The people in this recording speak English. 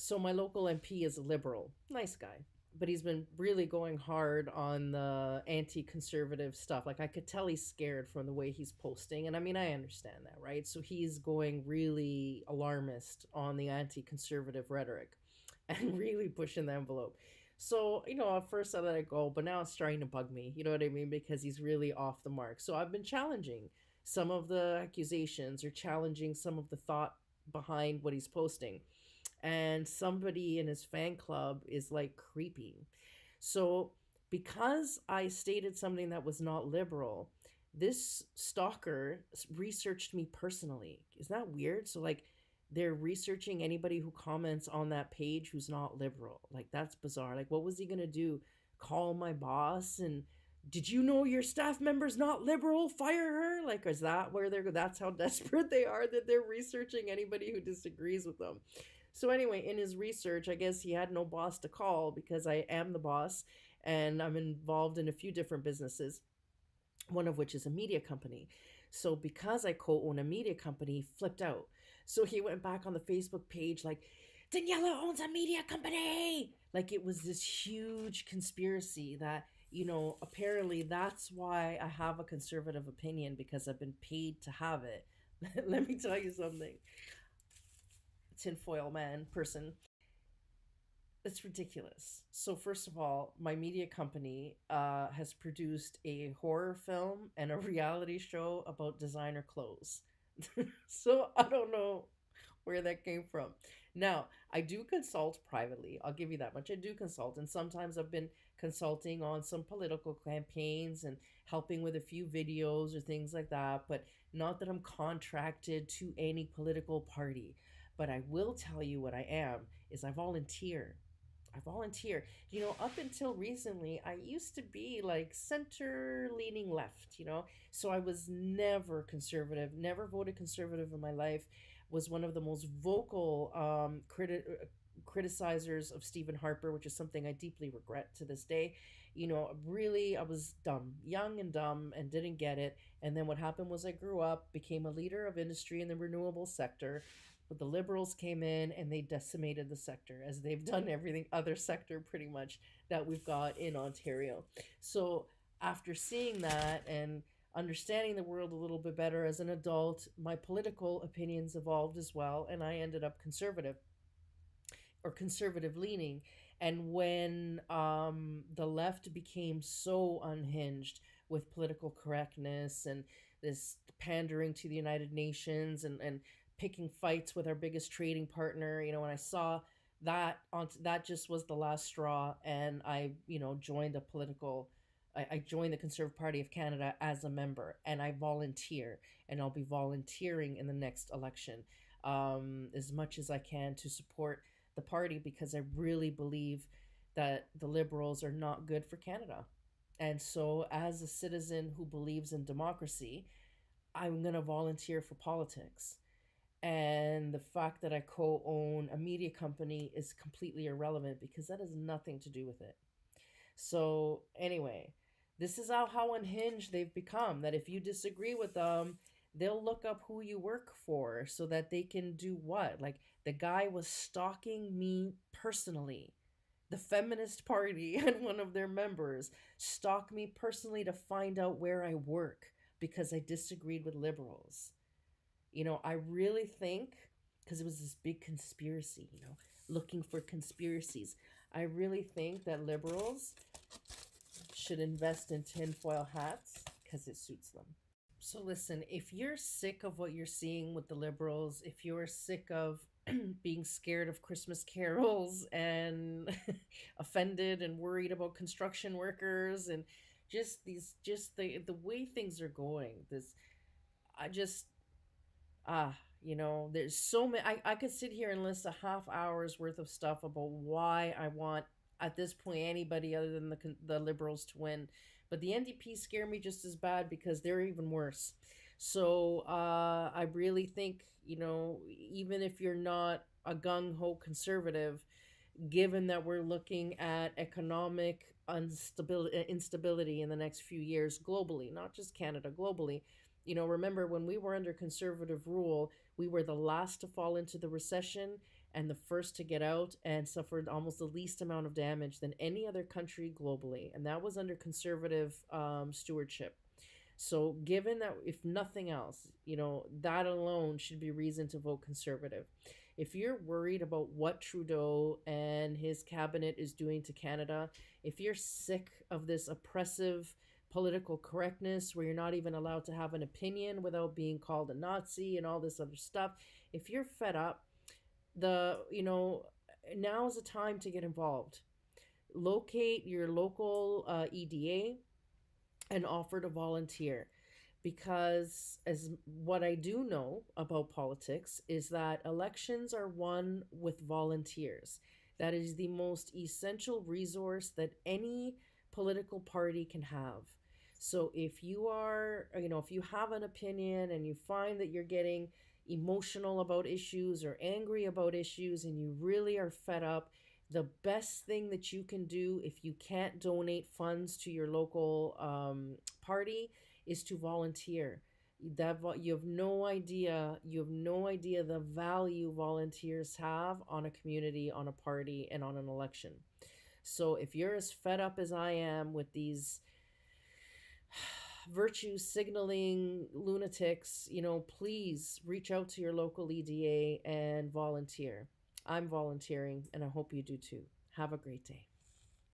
So my local MP is a liberal, nice guy, but he's been really going hard on the anti-conservative stuff. Like I could tell he's scared from the way he's posting, and I mean I understand that, right? So he's going really alarmist on the anti-conservative rhetoric, and really pushing the envelope. So, at first I let it go, but now it's starting to bug me. You know what I mean? Because he's really off the mark. So I've been challenging some of the accusations or challenging some of the thought behind what he's posting, and somebody in his fan club is like creeping. So, because I stated something that was not liberal, this stalker researched me personally. Isn't that weird? So, like, they're researching anybody who comments on that page who's not liberal. Like, that's bizarre. Like, what was he going to do? Call my boss and, did you know your staff member's not liberal? Fire her? Like, is that where that's how desperate they are, that they're researching anybody who disagrees with them? So anyway, in his research, I guess he had no boss to call because I am the boss and I'm involved in a few different businesses, one of which is a media company. So because I co-own a media company, he flipped out. So he went back on the Facebook page like, Daniela owns a media company. Like it was this huge conspiracy that, apparently that's why I have a conservative opinion, because I've been paid to have it. Let me tell you something. Tinfoil man person. It's ridiculous. So first of all, my media company has produced a horror film and a reality show about designer clothes. So I don't know where that came from. Now, I do consult privately. I'll give you that much. I do consult, and sometimes I've been consulting on some political campaigns and helping with a few videos or things like that, but not that I'm contracted to any political party. But I will tell you what I am is I volunteer. I volunteer. Up until recently, I used to be like center leaning left, So I was never conservative, never voted conservative in my life, was one of the most vocal criticizers of Stephen Harper, which is something I deeply regret to this day. Really, I was dumb, young and dumb, and didn't get it. And then what happened was I grew up, became a leader of industry in the renewable sector. But the liberals came in and they decimated the sector, as they've done everything other sector pretty much that we've got in Ontario. So after seeing that and understanding the world a little bit better as an adult, my political opinions evolved as well, and I ended up conservative or conservative leaning. And when the left became so unhinged with political correctness and this pandering to the United Nations and picking fights with our biggest trading partner, when I saw that just was the last straw, and I joined a political. I joined the Conservative Party of Canada as a member, and I volunteer, and I'll be volunteering in the next election as much as I can to support the party, because I really believe that the Liberals are not good for Canada. And so, as a citizen who believes in democracy, I'm going to volunteer for politics. And the fact that I co own a media company is completely irrelevant because that has nothing to do with it. So, anyway, this is how unhinged they've become. That if you disagree with them, they'll look up who you work for so that they can do what? Like, the guy was stalking me personally. The Feminist Party and one of their members stalked me personally to find out where I work because I disagreed with liberals. I really think, because it was this big conspiracy, looking for conspiracies. I really think that liberals should invest in tinfoil hats because it suits them. So listen, if you're sick of what you're seeing with the liberals, if you're sick of being scared of Christmas carols and offended and worried about construction workers and just the way things are going, I just there's so many. I could sit here and list a half hour's worth of stuff about why I want, at this point, anybody other than the liberals to win. But the NDP scare me just as bad because they're even worse. So I really think, even if you're not a gung-ho conservative, given that we're looking at economic instability in the next few years globally, not just Canada, globally. Remember when we were under conservative rule, we were the last to fall into the recession, and the first to get out and suffered almost the least amount of damage than any other country globally. And that was under conservative stewardship. So, given that, if nothing else, that alone should be reason to vote conservative. If you're worried about what Trudeau and his cabinet is doing to Canada, if you're sick of this oppressive political correctness where you're not even allowed to have an opinion without being called a Nazi and all this other stuff, if you're fed up, now is the time to get involved. Locate your local EDA and offer to volunteer, because as what I do know about politics is that elections are won with volunteers. That is the most essential resource that any political party can have. So if you are, if you have an opinion and you find that you're getting emotional about issues or angry about issues and you really are fed up, the best thing that you can do if you can't donate funds to your local party is to volunteer. You have no idea the value volunteers have on a community, on a party, and on an election. So if you're as fed up as I am with these virtue signaling lunatics, please reach out to your local EDA and volunteer. I'm volunteering, and I hope you do too. Have a great day.